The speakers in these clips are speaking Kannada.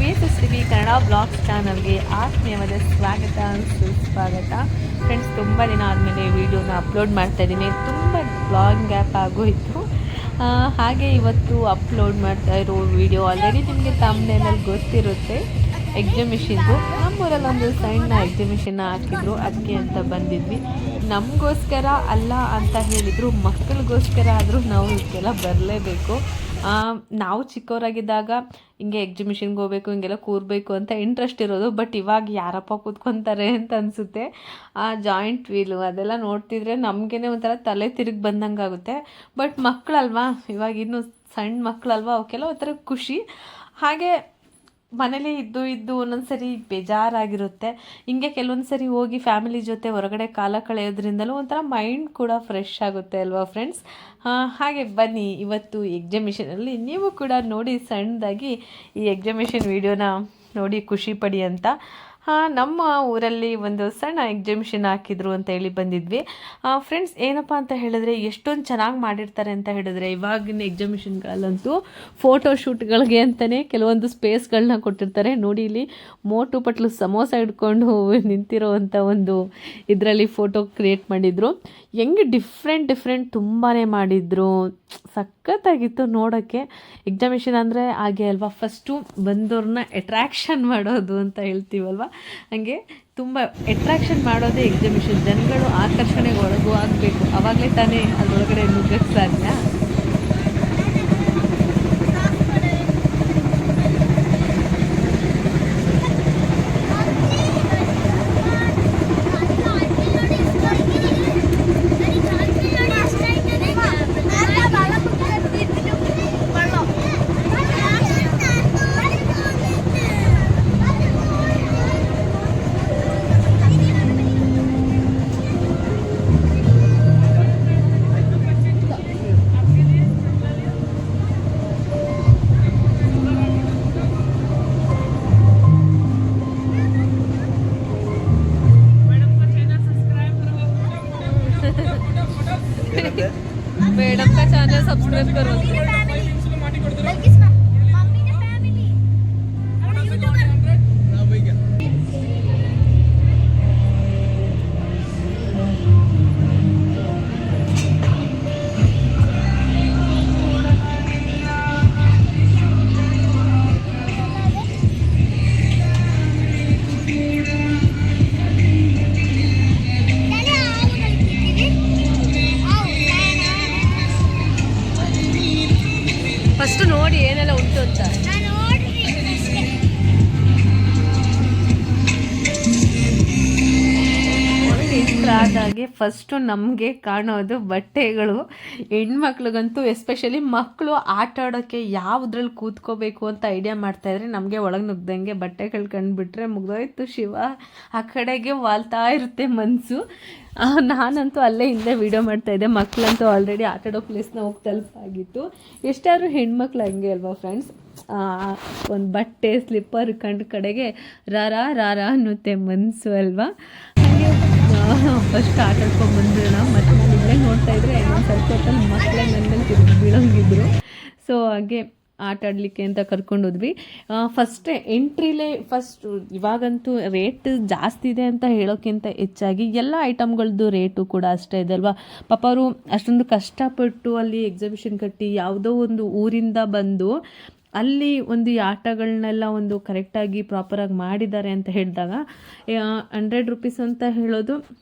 ವಿ ಕನ್ನಡ ಬ್ಲಾಗ್ಸ್ ಚಾನಲ್ಗೆ ಆತ್ಮೀಯವಾದ ಸ್ವಾಗತ ಸುಸ್ವಾಗತ. ಫ್ರೆಂಡ್ಸ್, ತುಂಬ ದಿನ ಆದಮೇಲೆ ವಿಡಿಯೋನ ಅಪ್ಲೋಡ್ ಮಾಡ್ತಾ ಇದ್ದೀನಿ. ತುಂಬ ಬ್ಲಾಗ್ ಗ್ಯಾಪ್ ಆಗೋಯಿತು. ಹಾಗೆ ಇವತ್ತು ಅಪ್ಲೋಡ್ ಮಾಡ್ತಾ ಇರೋ ವಿಡಿಯೋ ಆಲ್ರೆಡಿ ನಿಮಗೆ ತಮ್ಮನೇನಲ್ಲಿ ಗೊತ್ತಿರುತ್ತೆ. ಎಕ್ಸಿಬಿಷನ್ದು ನಮ್ಮೂರಲ್ಲಿ ಒಂದು ಸಣ್ಣ ಎಕ್ಸಿಬಿಷನ್ ಹಾಕಿದ್ರು, ಅದಕ್ಕೆ ಅಂತ ಬಂದಿದ್ವಿ. ನಮಗೋಸ್ಕರ ಅಲ್ಲ ಅಂತ ಹೇಳಿದರು, ಮಕ್ಕಳಿಗೋಸ್ಕರ ಆದರೂ ನಾವು ಇದಕ್ಕೆಲ್ಲ ಬರಲೇಬೇಕು. ನಾವು ಚಿಕ್ಕವರಾಗಿದ್ದಾಗ ಹಿಂಗೆ ಎಕ್ಸಿಬಿಷನ್ಗೆ ಹೋಗ್ಬೇಕು, ಹಿಂಗೆಲ್ಲ ಕೂರಬೇಕು ಅಂತ ಇಂಟ್ರೆಸ್ಟ್ ಇರೋದು. ಬಟ್ ಇವಾಗ ಯಾರಪ್ಪ ಕೂತ್ಕೊತಾರೆ ಅಂತ ಅನಿಸುತ್ತೆ. ಆ ಜಾಯಿಂಟ್ ವೀಲು ಅದೆಲ್ಲ ನೋಡ್ತಿದ್ರೆ ನಮಗೇ ಒಂಥರ ತಲೆ ತಿರುಗಿ ಬಂದಂಗೆ ಆಗುತ್ತೆ. ಬಟ್ ಮಕ್ಕಳಲ್ವಾ, ಇವಾಗ ಇನ್ನೂ ಸಣ್ಣ ಮಕ್ಕಳಲ್ವಾ, ಅವಕ್ಕೆಲ್ಲ ಒಂಥರ ಖುಷಿ. ಹಾಗೆ ಮನೇಲಿ ಇದ್ದು ಒಂದೊಂದು ಸರಿ ಬೇಜಾರಾಗಿರುತ್ತೆ. ಹಿಂಗೆ ಕೆಲವೊಂದು ಸರಿ ಹೋಗಿ ಫ್ಯಾಮಿಲಿ ಜೊತೆ ಹೊರಗಡೆ ಕಾಲ ಕಳೆಯೋದ್ರಿಂದಲೂ ಒಂಥರ ಮೈಂಡ್ ಕೂಡ ಫ್ರೆಶ್ ಆಗುತ್ತೆ ಅಲ್ವಾ ಫ್ರೆಂಡ್ಸ್. ಹಾಗೆ ಬನ್ನಿ, ಇವತ್ತು ಎಕ್ಸಿಬಿಷನಲ್ಲಿ ನೀವು ಕೂಡ ನೋಡಿ, ಸಣ್ಣದಾಗಿ ಈ ಎಕ್ಸಿಬಿಷನ್ ವಿಡಿಯೋನ ನೋಡಿ ಖುಷಿ ಪಡಿ ಅಂತ. ನಮ್ಮ ಊರಲ್ಲಿ ಒಂದು ಸಣ್ಣ ಎಕ್ಸಿಬಿಷನ್ ಹಾಕಿದ್ರು ಅಂತ ಹೇಳಿ ಬಂದಿದ್ವಿ. ಫ್ರೆಂಡ್ಸ್, ಏನಪ್ಪ ಅಂತ ಹೇಳಿದ್ರೆ ಎಷ್ಟೊಂದು ಚೆನ್ನಾಗಿ ಮಾಡಿರ್ತಾರೆ ಅಂತ ಹೇಳಿದ್ರೆ, ಇವಾಗಿನ ಎಕ್ಸಿಬಿಷನ್ಗಳಲ್ಲಂತೂ ಫೋಟೋ ಶೂಟ್ಗಳಿಗೆ ಅಂತಲೇ ಕೆಲವೊಂದು ಸ್ಪೇಸ್ಗಳನ್ನ ಕೊಟ್ಟಿರ್ತಾರೆ. ನೋಡಿ, ಇಲ್ಲಿ ಮೋಟು ಪಟ್ಲು ಸಮೋಸ ಹಿಡ್ಕೊಂಡು ನಿಂತಿರೋವಂಥ ಒಂದು ಇದರಲ್ಲಿ ಫೋಟೋ ಕ್ರಿಯೇಟ್ ಮಾಡಿದರು. ಹೆಂಗೆ ಡಿಫ್ರೆಂಟ್ ತುಂಬಾ ಮಾಡಿದರು. ಸಖತ್ತಾಗಿತ್ತು ನೋಡೋಕ್ಕೆ. ಎಕ್ಸಿಬಿಷನ್ ಅಂದರೆ ಹಾಗೆ ಅಲ್ವಾ, ಫಸ್ಟು ಬಂದವ್ರನ್ನ ಅಟ್ರ್ಯಾಕ್ಷನ್ ಮಾಡೋದು ಅಂತ ಹೇಳ್ತೀವಲ್ವ, ಹಾಗೆ ತುಂಬ ಅಟ್ರ್ಯಾಕ್ಷನ್ ಮಾಡೋದೇ ಎಕ್ಸಿಬಿಷನ್. ಜನಗಳು ಆಕರ್ಷಣೆಗೆ ಒಳಗೂ ಆಗಬೇಕು, ಆವಾಗಲೇ ತಾನೇ ಅದರೊಳಗಡೆ ನುಗ್ಗಕ್ಕೆ ಸಾಧ್ಯ. मैडम का चैनल सब्सक्राइब करो. ಫಸ್ಟ್ ನೋಡಿ ಏನೆಲ್ಲ ಉಂಟು ಅಂತ. ಆದಾಗೆ ಫಸ್ಟು ನಮಗೆ ಕಾಣೋದು ಬಟ್ಟೆಗಳು. ಹೆಣ್ಮಕ್ಳಿಗಂತೂ ಎಸ್ಪೆಷಲಿ ಮಕ್ಕಳು ಆಟ ಆಡೋಕ್ಕೆ ಯಾವುದ್ರಲ್ಲಿ ಕೂತ್ಕೋಬೇಕು ಅಂತ ಐಡಿಯಾ ಮಾಡ್ತಾಯಿದ್ರೆ, ನಮಗೆ ಒಳಗೆ ನುಗ್ದಂಗೆ ಬಟ್ಟೆಗಳು ಕಂಡುಬಿಟ್ರೆ ಮುಗ್ದೋಯ್ತು ಶಿವ. ಆ ಕಡೆಗೆ ವಾಲ್ತಾ ಇರುತ್ತೆ ಮನಸ್ಸು. ನಾನಂತೂ ಅಲ್ಲೇ ಹಿಂದೆ ವೀಡಿಯೋ ಮಾಡ್ತಾಯಿದ್ದೆ. ಮಕ್ಕಳಂತೂ ಆಲ್ರೆಡಿ ಆಟ ಆಡೋ ಪ್ಲೇಸ್ನ ಹೋಗಿ ತಲುಪಾಗಿತ್ತು. ಎಷ್ಟಾದ್ರೂ ಹೆಣ್ಮಕ್ಳು ಹಂಗೆ ಅಲ್ವಾ ಫ್ರೆಂಡ್ಸ್, ಒಂದು ಬಟ್ಟೆ ಸ್ಲಿಪ್ಪರ್ ಕಂಡ ಕಡೆಗೆ ರಾರ ಅನ್ನುತ್ತೆ ಮನಸ್ಸು ಅಲ್ವಾ. ಫಸ್ಟ್ ಆಟ ಆಡ್ಕೊಂಡ್ಬಂದ್ಬಿಡೋಣ. ಮತ್ತು ನಾನು ಇಲ್ಲೇ ನೋಡ್ತಾ ಇದ್ರೆ ಇನ್ನೊಂದು ಸ್ವಲ್ಪ ಹೊತ್ತಲ್ಲಿ ಮಕ್ಕಳೇ ನನ್ನ ಮೇಲೆ ತಿರುಗಿ ಬೀಳೋಂಗಿದ್ರು. ಸೊ ಹಾಗೆ ಆಟ ಆಡಲಿಕ್ಕೆ ಅಂತ ಕರ್ಕೊಂಡೋದ್ವಿ. ಫಸ್ಟೇ ಎಂಟ್ರಿಲೇ ಇವಾಗಂತೂ ರೇಟ್ ಜಾಸ್ತಿ ಇದೆ ಅಂತ ಹೇಳೋಕ್ಕಿಂತ ಹೆಚ್ಚಾಗಿ ಎಲ್ಲ ಐಟಮ್ಗಳದ್ದು ರೇಟು ಕೂಡ ಅಷ್ಟೇ ಇದೆ ಅಲ್ವಾ. ಪಾಪ ಅವರು ಅಷ್ಟೊಂದು ಕಷ್ಟಪಟ್ಟು ಅಲ್ಲಿ ಎಕ್ಸಿಬಿಷನ್ ಕಟ್ಟಿ ಯಾವುದೋ ಒಂದು ಊರಿಂದ ಬಂದು ಅಲ್ಲಿ ಒಂದು ಈ ಆಟಗಳನ್ನೆಲ್ಲ ಒಂದು ಕರೆಕ್ಟಾಗಿ ಪ್ರಾಪರಾಗಿ ಮಾಡಿದ್ದಾರೆ ಅಂತ ಹೇಳಿದಾಗ 100 ರೂಪೀಸ್ ಅಂತ ಹೇಳೋದು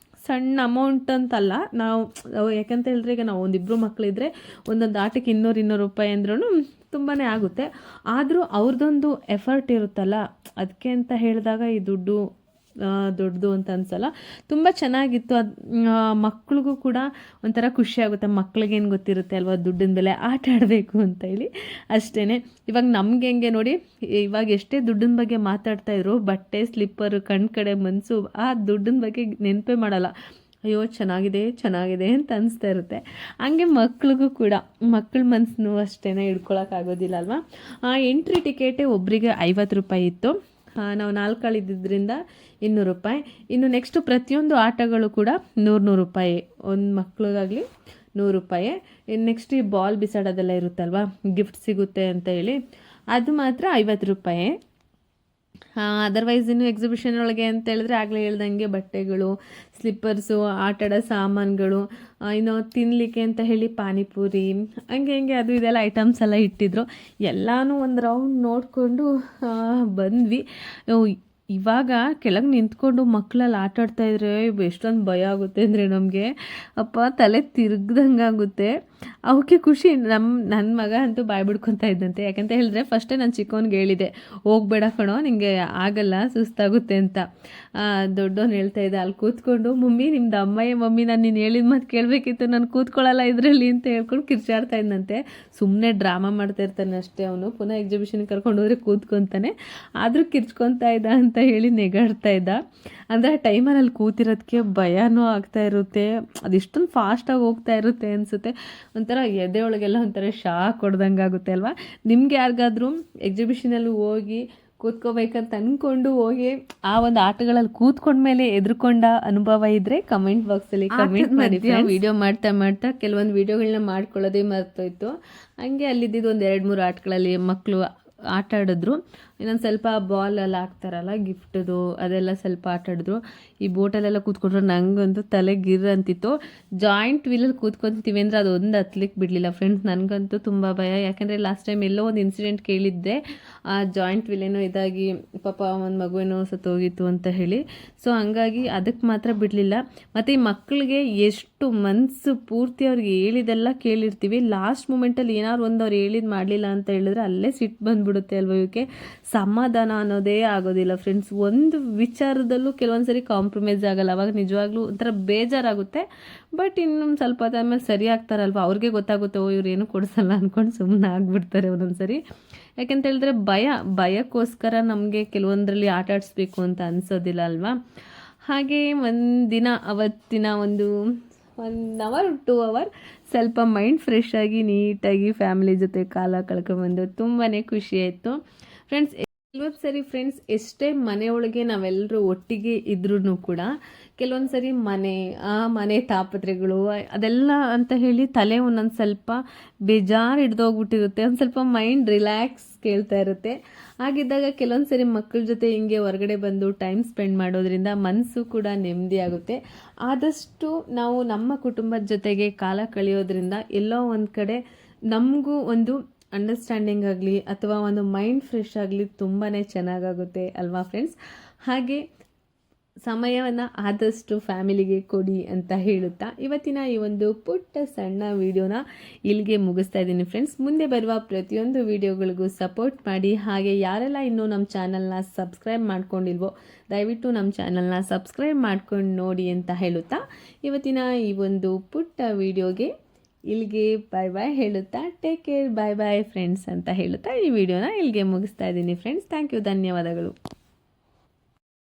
ಸಣ್ಣ ಅಮೌಂಟ್ ಅಂತಲ್ಲ. ನಾವು ಯಾಕಂತ ಹೇಳಿದ್ರೆ, ಈಗ ನಾವು ಒಂದಿಬ್ಬರು ಮಕ್ಕಳಿದ್ರೆ ಒಂದೊಂದು ಆಟಕ್ಕೆ 200 ರೂಪಾಯಿ ಅಂದ್ರೂ ತುಂಬಾ ಆಗುತ್ತೆ. ಆದರೂ ಅವ್ರದ್ದೊಂದು ಎಫರ್ಟ್ ಇರುತ್ತಲ್ಲ, ಅದಕ್ಕೆ ಅಂತ ಹೇಳಿದಾಗ ಈ ದುಡ್ಡು ದೊಡ್ಡದು ಅಂತ ಅನ್ಸಲ್ಲ. ತುಂಬ ಚೆನ್ನಾಗಿತ್ತು. ಅದು ಮಕ್ಳಿಗೂ ಕೂಡ ಒಂಥರ ಖುಷಿಯಾಗುತ್ತೆ. ಮಕ್ಳಿಗೇನು ಗೊತ್ತಿರುತ್ತೆ ಅಲ್ವಾ ದುಡ್ಡಿನ ಬೆಲೆ, ಆಟ ಆಡಬೇಕು ಅಂತ ಹೇಳಿ ಅಷ್ಟೇ. ಇವಾಗ ನಮ್ಗೆ ಹೆಂಗೆ ನೋಡಿ, ಇವಾಗ ಎಷ್ಟೇ ದುಡ್ಡಿನ ಬಗ್ಗೆ ಮಾತಾಡ್ತಾಯಿದ್ರು, ಬಟ್ಟೆ ಸ್ಲಿಪ್ಪರ್ ಕಡೆ ಮನಸ್ಸು ಆ ದುಡ್ಡಿನ ಬಗ್ಗೆ ನೆನಪೇ ಮಾಡಲ್ಲ. ಅಯ್ಯೋ ಚೆನ್ನಾಗಿದೆ ಅಂತ ಅನಿಸ್ತಾ ಇರುತ್ತೆ. ಹಂಗೆ ಮಕ್ಳಿಗೂ ಕೂಡ ಮಕ್ಕಳ ಮನಸ್ಸನ್ನು ಅಷ್ಟೇ ಹಿಡ್ಕೊಳಕ್ಕಾಗೋದಿಲ್ಲ ಅಲ್ವಾ. ಎಂಟ್ರಿ ಟಿಕೆಟೇ ಒಬ್ಬರಿಗೆ 50 ರೂಪಾಯಿ ಇತ್ತು. ನಾವು 4 ಆಳು ಇದ್ದಿದ್ದರಿಂದ 200 ರೂಪಾಯಿ. ಇನ್ನು ನೆಕ್ಸ್ಟು ಪ್ರತಿಯೊಂದು ಆಟಗಳು ಕೂಡ 100 ರೂಪಾಯಿ. ಒಂದು ಮಕ್ಳಿಗಾಗಲಿ 100 ರೂಪಾಯಿ. ಇನ್ನು ನೆಕ್ಸ್ಟ್ ಈ ಬಾಲ್ ಬಿಸಾಡೋದೆಲ್ಲ ಇರುತ್ತಲ್ವ, ಗಿಫ್ಟ್ ಸಿಗುತ್ತೆ ಅಂತ ಹೇಳಿ, ಅದು ಮಾತ್ರ 50 ರೂಪಾಯಿ. ಅದರ್ವೈಸ್ ಇನ್ನು ಎಕ್ಸಿಬಿಷನ್ ಒಳಗೆ ಅಂತ ಹೇಳಿದ್ರೆ ಆಗಲೇ ಹೇಳ್ದಂಗೆ ಬಟ್ಟೆಗಳು, ಸ್ಲಿಪ್ಪರ್ಸು, ಆಟಾಡೋ ಸಾಮಾನುಗಳು, ಇನ್ನು ತಿನ್ನಲಿಕ್ಕೆ ಅಂತ ಹೇಳಿ ಪಾನಿಪುರಿ, ಹಂಗೆ ಅದು ಇದೆಲ್ಲ ಐಟಮ್ಸ್ ಎಲ್ಲ ಇಟ್ಟಿದ್ರು. ಎಲ್ಲನೂ ಒಂದು ರೌಂಡ್ ನೋಡಿಕೊಂಡು ಬಂದ್ವಿ. ಇವಾಗ ಕೆಳಗೆ ನಿಂತ್ಕೊಂಡು ಮಕ್ಕಳಲ್ಲಿ ಆಟ ಆಡ್ತಾಯಿದ್ರೆ ಎಷ್ಟೊಂದು ಭಯ ಆಗುತ್ತೆ ಅಂದರೆ ನಮಗೆ ಅಪ್ಪ ತಲೆ ತಿರುಗ್ದಂಗೆ ಆಗುತ್ತೆ. ಅವಕ್ಕೆ ಖುಷಿ. ನನ್ನ ಮಗ ಅಂತೂ ಬಾಯ್ ಬಿಡ್ಕೊತಾ ಇದ್ದಂತೆ. ಯಾಕಂತ ಹೇಳಿದ್ರೆ ಫಸ್ಟೇ ನಾನು ಚಿಕ್ಕವನಿಗೆ ಹೇಳಿದೆ, ಹೋಗ್ಬೇಡ ಕಣೋ, ನಿಂಗೆ ಆಗಲ್ಲ, ಸುಸ್ತಾಗುತ್ತೆ ಅಂತ. ದೊಡ್ಡವನು ಹೇಳ್ತಾ ಇದ್ದ, ಅಲ್ಲಿ ಕೂತ್ಕೊಂಡು, ನಿಮ್ದು ಅಮ್ಮಯ್ಯ ಮಮ್ಮಿ, ನಾನು ನೀನು ಹೇಳಿದ ಮಾತು ಕೇಳಬೇಕಿತ್ತು, ನಾನು ಕೂತ್ಕೊಳ್ಳಲ್ಲ ಇದರಲ್ಲಿ ಅಂತ ಹೇಳ್ಕೊಂಡು ಕಿರ್ಚಾಡ್ತಾ ಇದ್ದಂತೆ. ಸುಮ್ಮನೆ ಡ್ರಾಮಾ ಮಾಡ್ತಾ ಇರ್ತಾನೆ ಅಷ್ಟೇ ಅವನು. ಪುನಃ ಎಕ್ಸಿಬಿಷನ್ಗೆ ಕರ್ಕೊಂಡು ಹೋದರೆ ಕೂತ್ಕೊತಾನೆ, ಆದರೂ ಕಿರ್ಚ್ಕೊತಾ ಇದ್ದ ಅಂತ ಹೇಳಿ ನೆಗಾಡ್ತಾ ಇದ್ದ. ಅಂದರೆ ಆ ಟೈಮಲ್ಲಿ ಅಲ್ಲಿ ಕೂತಿರೋದಕ್ಕೆ ಭಯನೂ ಆಗ್ತಾ ಇರುತ್ತೆ. ಅದೆಷ್ಟೊಂದು ಫಾಸ್ಟಾಗಿ ಹೋಗ್ತಾ ಇರುತ್ತೆ ಅನಿಸುತ್ತೆ. ಒಂಥರ ಎದೆ ಒಳಗೆಲ್ಲ ಒಂಥರ ಶಾಕ್ ಹೊಡೆದಂಗೆ ಆಗುತ್ತೆ ಅಲ್ವಾ. ನಿಮ್ಗೆ ಯಾರಿಗಾದ್ರೂ ಎಕ್ಸಿಬಿಷನಲ್ಲಿ ಹೋಗಿ ಕೂತ್ಕೋಬೇಕಂತ ಅಂದ್ಕೊಂಡು ಹೋಗಿ ಆ ಒಂದು ಆಟಗಳಲ್ಲಿ ಕೂತ್ಕೊಂಡ್ಮೇಲೆ ಎದುರ್ಕೊಂಡ ಅನುಭವ ಇದ್ದರೆ ಕಮೆಂಟ್ ಬಾಕ್ಸಲ್ಲಿ ಕಮೆಂಟ್ ಮಾಡಿ. ವಿಡಿಯೋ ಮಾಡ್ತಾ ಕೆಲವೊಂದು ವಿಡಿಯೋಗಳನ್ನ ಮಾಡ್ಕೊಳ್ಳೋದೇ ಮರ್ತೋಯ್ತು. ಹಂಗೆ ಅಲ್ಲಿದ್ದು ಒಂದು 2-3 ಆಟಗಳಲ್ಲಿ ಮಕ್ಕಳು ಆಟ ಆಡಿದ್ರು. ಇನ್ನೊಂದು ಸ್ವಲ್ಪ ಬಾಲೆಲ್ಲ ಹಾಕ್ತಾರಲ್ಲ ಗಿಫ್ಟದು, ಅದೆಲ್ಲ ಸ್ವಲ್ಪ ಆಟ ಆಡಿದ್ರು. ಈ ಬೋಟಲ್ಲೆಲ್ಲ ಕೂತ್ಕೊಂಡ್ರೆ ನನಗಂತೂ ತಲೆ ಗಿರ್ ಅಂತಿತ್ತು. ಜಾಯಿಂಟ್ ವೀಲಲ್ಲಿ ಕೂತ್ಕೊತೀವಿ ಅಂದರೆ ಅದೊಂದು ಹತ್ಲಿಕ್ಕೆ ಬಿಡಲಿಲ್ಲ ಫ್ರೆಂಡ್ಸ್. ನನಗಂತೂ ತುಂಬ ಭಯ. ಯಾಕೆಂದರೆ ಲಾಸ್ಟ್ ಟೈಮ್ ಎಲ್ಲೋ ಒಂದು ಇನ್ಸಿಡೆಂಟ್ ಕೇಳಿದ್ದೆ, ಆ ಜಾಯಿಂಟ್ ವೀಲೇನೋ ಇದಾಗಿ ಪಾಪ ಒಂದು ಮಗುವೇನೋ ಸತ್ತೋಗಿತ್ತು ಅಂತ ಹೇಳಿ. ಸೊ ಹಂಗಾಗಿ ಅದಕ್ಕೆ ಮಾತ್ರ ಬಿಡಲಿಲ್ಲ. ಮತ್ತು ಈ ಮಕ್ಕಳಿಗೆ ಎಷ್ಟು ಮನಸ್ಸು ಪೂರ್ತಿ ಅವ್ರಿಗೆ ಹೇಳಿದೆಲ್ಲ ಕೇಳಿರ್ತೀವಿ, ಲಾಸ್ಟ್ ಮೂಮೆಂಟಲ್ಲಿ ಏನಾದ್ರು ಒಂದು ಅವ್ರು ಹೇಳಿದ್ದು ಮಾಡಲಿಲ್ಲ ಅಂತ ಹೇಳಿದ್ರೆ ಅಲ್ಲೇ ಸಿಟ್ಟು ಬಂದುಬಿಡುತ್ತೆ ಅಲ್ವ. ಇವಕ್ಕೆ ಸಮಾಧಾನ ಅನ್ನೋದೇ ಆಗೋದಿಲ್ಲ ಫ್ರೆಂಡ್ಸ್. ಒಂದು ವಿಚಾರದಲ್ಲೂ ಕೆಲವೊಂದು ಸರಿ ಕಾಂಪ್ರಮೈಸ್ ಆಗಲ್ಲ. ಅವಾಗ ನಿಜವಾಗ್ಲೂ ಒಂಥರ ಬೇಜಾರಾಗುತ್ತೆ. ಬಟ್ ಇನ್ನೊಂದು ಸ್ವಲ್ಪ ಹೊತ್ತಾದ್ಮೇಲೆ ಸರಿ ಆಗ್ತಾರಲ್ವ, ಅವ್ರಿಗೆ ಗೊತ್ತಾಗುತ್ತೆ, ಇವ್ರು ಏನು ಕೊಡಿಸಲ್ಲ ಅಂದ್ಕೊಂಡು ಸುಮ್ಮನೆ ಆಗಿಬಿಡ್ತಾರೆ ಒಂದೊಂದು ಸರಿ. ಯಾಕೆಂತ ಹೇಳಿದ್ರೆ ಭಯಕ್ಕೋಸ್ಕರ ನಮಗೆ ಕೆಲವೊಂದರಲ್ಲಿ ಆಟ ಆಡಿಸ್ಬೇಕು ಅಂತ ಅನಿಸೋದಿಲ್ಲ ಅಲ್ವಾ. ಹಾಗೆ ಒಂದಿನ ಅವತ್ತಿನ ಒಂದು 1 ಅವರ್ 2 ಅವರ್ ಸ್ವಲ್ಪ ಮೈಂಡ್ ಫ್ರೆಶ್ ಆಗಿ ನೀಟಾಗಿ ಫ್ಯಾಮಿಲಿ ಜೊತೆ ಕಾಲ ಕಳ್ಕೊಂಡ್ಬಂದು ತುಂಬಾ ಖುಷಿ ಆಯಿತು ಫ್ರೆಂಡ್ಸ್. ಕೆಲವೊಂದು ಸರಿ ಫ್ರೆಂಡ್ಸ್, ಎಷ್ಟೇ ಮನೆಯೊಳಗೆ ನಾವೆಲ್ಲರೂ ಒಟ್ಟಿಗೆ ಇದ್ರೂ ಕೂಡ ಕೆಲವೊಂದು ಸರಿ ಮನೆ ತಾಪತ್ರೆಗಳು ಅದೆಲ್ಲ ಅಂತ ಹೇಳಿ ತಲೆ ಒಂದೊಂದು ಸ್ವಲ್ಪ ಬೇಜಾರು ಹಿಡ್ದೋಗ್ಬಿಟ್ಟಿರುತ್ತೆ. ಒಂದು ಸ್ವಲ್ಪ ಮೈಂಡ್ ರಿಲ್ಯಾಕ್ಸ್ ಕೇಳ್ತಾ ಇರುತ್ತೆ. ಹಾಗಿದ್ದಾಗ ಕೆಲವೊಂದು ಸರಿ ಮಕ್ಕಳ ಜೊತೆ ಹಿಂಗೆ ಹೊರಗಡೆ ಬಂದು ಟೈಮ್ ಸ್ಪೆಂಡ್ ಮಾಡೋದ್ರಿಂದ ಮನಸ್ಸು ಕೂಡ ನೆಮ್ಮದಿ ಆಗುತ್ತೆ. ಆದಷ್ಟು ನಾವು ನಮ್ಮ ಕುಟುಂಬದ ಜೊತೆಗೆ ಕಾಲ ಕಳೆಯೋದ್ರಿಂದ ಎಲ್ಲೋ ಒಂದು ಕಡೆ ನಮಗೂ ಒಂದು ಅಂಡರ್ಸ್ಟ್ಯಾಂಡಿಂಗ್ ಆಗಲಿ ಅಥವಾ ಒಂದು ಮೈಂಡ್ ಫ್ರೆಶ್ ಆಗಲಿ ತುಂಬಾ ಚೆನ್ನಾಗಾಗುತ್ತೆ ಅಲ್ವಾ ಫ್ರೆಂಡ್ಸ್. ಹಾಗೆ ಸಮಯವನ್ನು ಆದಷ್ಟು ಫ್ಯಾಮಿಲಿಗೆ ಕೊಡಿ ಅಂತ ಹೇಳುತ್ತಾ ಇವತ್ತಿನ ಈ ಒಂದು ಪುಟ್ಟ ಸಣ್ಣ ವಿಡಿಯೋನ ಇಲ್ಲಿಗೆ ಮುಗಿಸ್ತಾ ಇದ್ದೀನಿ ಫ್ರೆಂಡ್ಸ್. ಮುಂದೆ ಬರುವ ಪ್ರತಿಯೊಂದು ವಿಡಿಯೋಗಳಿಗೂ ಸಪೋರ್ಟ್ ಮಾಡಿ. ಹಾಗೆ ಯಾರೆಲ್ಲ ಇನ್ನೂ ನಮ್ಮ ಚಾನಲ್ನ ಸಬ್ಸ್ಕ್ರೈಬ್ ಮಾಡ್ಕೊಂಡಿಲ್ವೋ ದಯವಿಟ್ಟು ನಮ್ಮ ಚಾನಲ್ನ ಸಬ್ಸ್ಕ್ರೈಬ್ ಮಾಡ್ಕೊಂಡು ನೋಡಿ ಅಂತ ಹೇಳುತ್ತಾ ಇವತ್ತಿನ ಈ ಒಂದು ಪುಟ್ಟ ವಿಡಿಯೋಗೆ ಇಲ್ಲಿಗೆ ಬಾಯ್ ಹೇಳುತ್ತಾ ಟೇಕ್ ಕೇರ್, ಬಾಯ್ ಫ್ರೆಂಡ್ಸ್ ಅಂತ ಹೇಳುತ್ತಾ ಈ ವಿಡಿಯೋನ ಇಲ್ಲಿಗೆ ಮುಗಿಸ್ತಾ ಇದ್ದೀನಿ ಫ್ರೆಂಡ್ಸ್. ಥ್ಯಾಂಕ್ ಯು, ಧನ್ಯವಾದಗಳು.